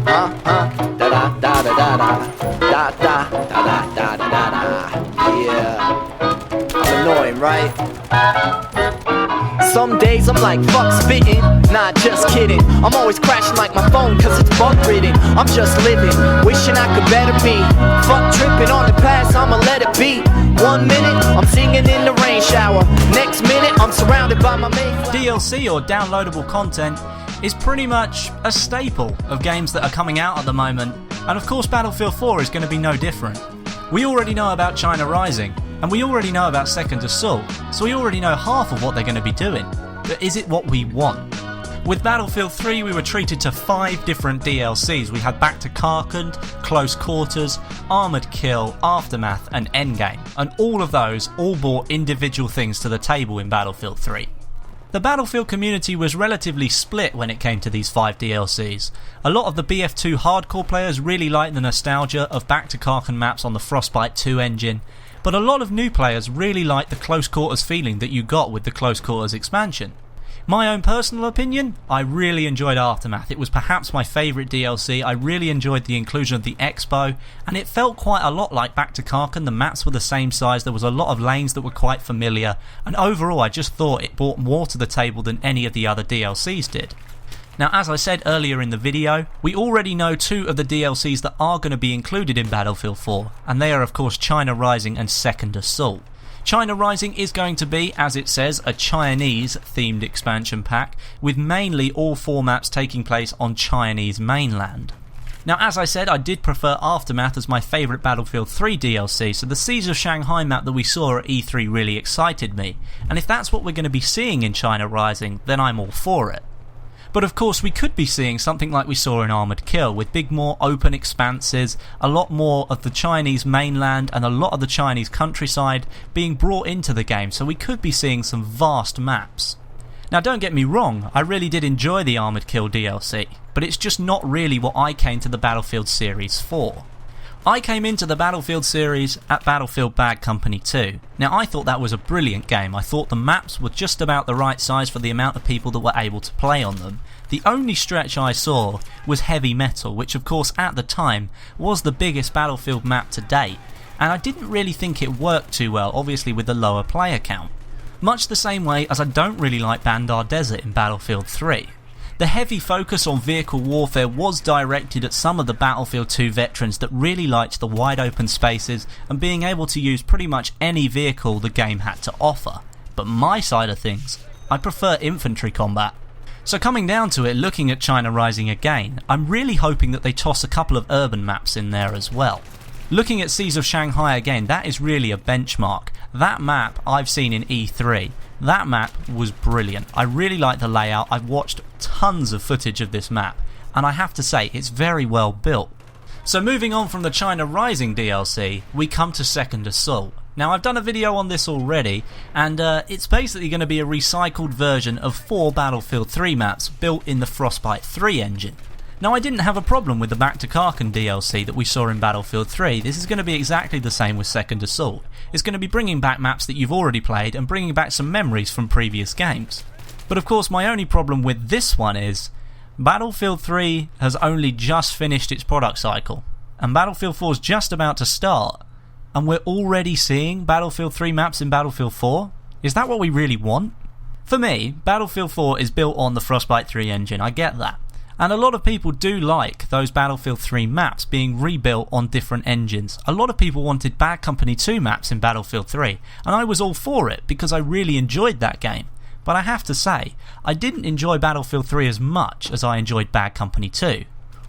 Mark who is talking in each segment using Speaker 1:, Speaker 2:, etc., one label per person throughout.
Speaker 1: Da da da da da da da da da da da da da. Yeah, I'm annoying, right? Some days I'm like, fuck spitting, nah, just kidding. I'm always crashing like my phone cause it's bug ridden. I'm just living, wishing I could better be. Fuck tripping on the past, I'ma let it be. 1 minute, I'm singing in the rain shower. Next minute, I'm surrounded by my mates.
Speaker 2: DLC or downloadable content is pretty much a staple of games that are coming out at the moment. And of course Battlefield 4 is going to be no different. We already know about China Rising, and we already know about Second Assault, so we already know half of what they're going to be doing. But is it what we want? With Battlefield 3 we were treated to 5 different DLCs. We had Back to Karkand, Close Quarters, Armoured Kill, Aftermath and Endgame, and all of those all brought individual things to the table in Battlefield 3. The Battlefield community was relatively split when it came to these 5 DLCs. A lot of the BF2 hardcore players really liked the nostalgia of Back to Karkand maps on the Frostbite 2 engine, but a lot of new players really liked the Close Quarters feeling that you got with the Close Quarters expansion. My own personal opinion, I really enjoyed Aftermath. It was perhaps my favourite DLC. I really enjoyed the inclusion of the Expo, and it felt quite a lot like Back to Karkand. The maps were the same size, there was a lot of lanes that were quite familiar, and overall I just thought it brought more to the table than any of the other DLCs did. Now, as I said earlier in the video, we already know 2 of the DLCs that are going to be included in Battlefield 4, and they are of course China Rising and Second Assault. China Rising is going to be, as it says, a Chinese themed expansion pack, with mainly all 4 maps taking place on Chinese mainland. Now, as I said, I did prefer Aftermath as my favourite Battlefield 3 DLC, so the Siege of Shanghai map that we saw at E3 really excited me, and if that's what we're going to be seeing in China Rising, then I'm all for it. But of course we could be seeing something like we saw in Armoured Kill, with big more open expanses, a lot more of the Chinese mainland and a lot of the Chinese countryside being brought into the game, so we could be seeing some vast maps. Now don't get me wrong, I really did enjoy the Armoured Kill DLC, but it's just not really what I came to the Battlefield series for. I came into the Battlefield series at Battlefield Bad Company 2. Now I thought that was a brilliant game. I thought the maps were just about the right size for the amount of people that were able to play on them. The only stretch I saw was Heavy Metal, which of course at the time was the biggest Battlefield map to date, and I didn't really think it worked too well, obviously with the lower player count. Much the same way as I don't really like Bandar Desert in Battlefield 3. The heavy focus on vehicle warfare was directed at some of the Battlefield 2 veterans that really liked the wide open spaces and being able to use pretty much any vehicle the game had to offer. But my side of things, I prefer infantry combat. So coming down to it, looking at China Rising again, I'm really hoping that they toss a couple of urban maps in there as well. Looking at Siege of Shanghai again, that is really a benchmark. That map I've seen in E3. That map was brilliant. I really like the layout. I've watched tons of footage of this map, and I have to say it's very well built. So moving on from the China Rising DLC, we come to Second Assault. Now I've done a video on this already, and it's basically going to be a recycled version of 4 Battlefield 3 maps built in the Frostbite 3 engine. Now I didn't have a problem with the Back to Karkand DLC that we saw in Battlefield 3. This is going to be exactly the same with Second Assault. It's going to be bringing back maps that you've already played and bringing back some memories from previous games. But of course my only problem with this one is Battlefield 3 has only just finished its product cycle, and Battlefield 4 is just about to start, and we're already seeing Battlefield 3 maps in Battlefield 4? Is that what we really want? For me, Battlefield 4 is built on the Frostbite 3 engine, I get that. And a lot of people do like those Battlefield 3 maps being rebuilt on different engines. A lot of people wanted Bad Company 2 maps in Battlefield 3, and I was all for it because I really enjoyed that game. But I have to say, I didn't enjoy Battlefield 3 as much as I enjoyed Bad Company 2.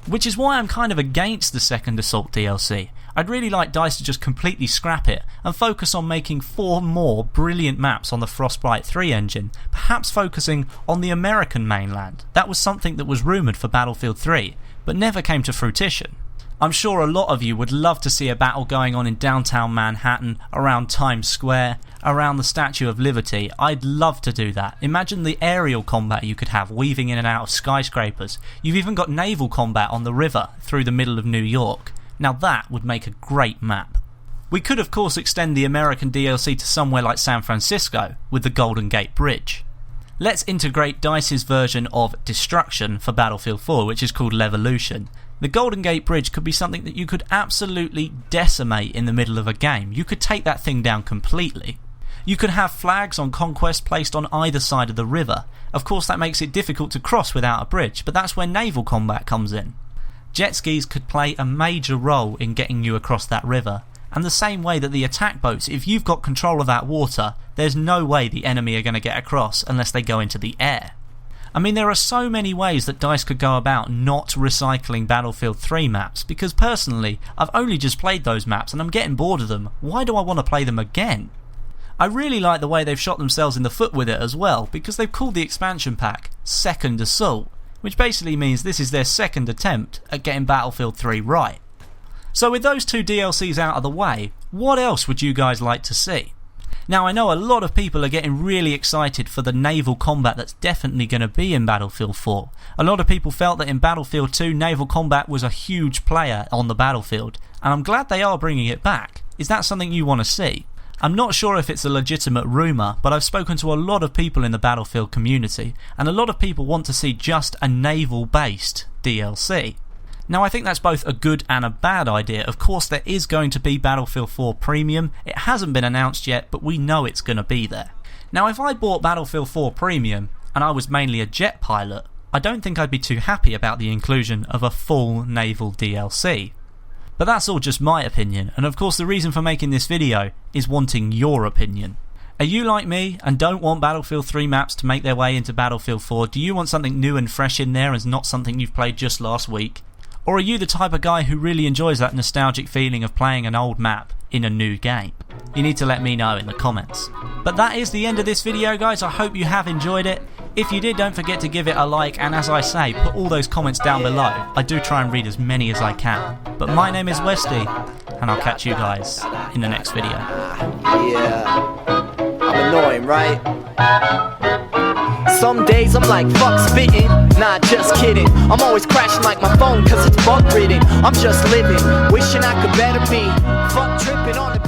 Speaker 2: Which is why I'm kind of against the Second Assault DLC. I'd really like DICE to just completely scrap it and focus on making 4 more brilliant maps on the Frostbite 3 engine, perhaps focusing on the American mainland. That was something that was rumoured for Battlefield 3, but never came to fruition. I'm sure a lot of you would love to see a battle going on in downtown Manhattan, around Times Square, around the Statue of Liberty. I'd love to do that. Imagine the aerial combat you could have, weaving in and out of skyscrapers. You've even got naval combat on the river through the middle of New York. Now that would make a great map. We could of course extend the American DLC to somewhere like San Francisco with the Golden Gate Bridge. Let's integrate DICE's version of Destruction for Battlefield 4, which is called Levolution. The Golden Gate Bridge could be something that you could absolutely decimate in the middle of a game. You could take that thing down completely. You could have flags on conquest placed on either side of the river. Of course that makes it difficult to cross without a bridge, but that's where naval combat comes in. Jet skis could play a major role in getting you across that river, and the same way that the attack boats, if you've got control of that water, there's no way the enemy are going to get across unless they go into the air. I mean, there are so many ways that DICE could go about not recycling Battlefield 3 maps, because personally, I've only just played those maps and I'm getting bored of them. Why do I want to play them again? I really like the way they've shot themselves in the foot with it as well, because they've called the expansion pack Second Assault, which basically means this is their second attempt at getting Battlefield 3 right. So with those two DLCs out of the way, what else would you guys like to see? Now, I know a lot of people are getting really excited for the naval combat that's definitely going to be in Battlefield 4. A lot of people felt that in Battlefield 2 naval combat was a huge player on the battlefield, and I'm glad they are bringing it back. Is that something you want to see? I'm not sure if it's a legitimate rumour, but I've spoken to a lot of people in the Battlefield community, and a lot of people want to see just a naval-based DLC. Now, I think that's both a good and a bad idea. Of course, there is going to be Battlefield 4 Premium. It hasn't been announced yet, but we know it's going to be there. Now, if I bought Battlefield 4 Premium and I was mainly a jet pilot, I don't think I'd be too happy about the inclusion of a full naval DLC. But that's all just my opinion, and of course the reason for making this video is wanting your opinion. Are you like me and don't want Battlefield 3 maps to make their way into Battlefield 4? Do you want something new and fresh in there and not something you've played just last week? Or are you the type of guy who really enjoys that nostalgic feeling of playing an old map in a new game? You need to let me know in the comments. But that is the end of this video, guys. I hope you have enjoyed it. If you did, don't forget to give it a like, and as I say, put all those comments down below. I do try and read as many as I can. But my name is Westy, and I'll catch you guys in the next video.
Speaker 1: Yeah, I'm annoying, right? Some days I'm like, fuck spitting, nah, just kidding. I'm always crashing like my phone cause it's bug ridden. I'm just living, wishing I could better be. Fuck tripping on the